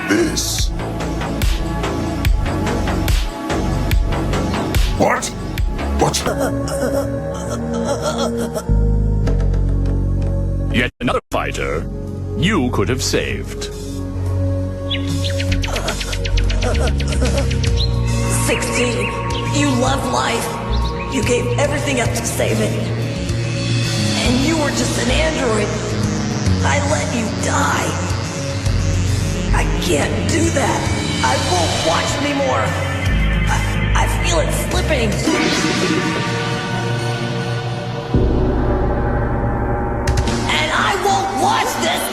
this. What? What? Yet another fighter you could have saved. 16. You loved life. You gave everything up to save it. And you were just an android. I let you die. I can't do that. I won't watch anymore. I feel it slipping. And I won't watch this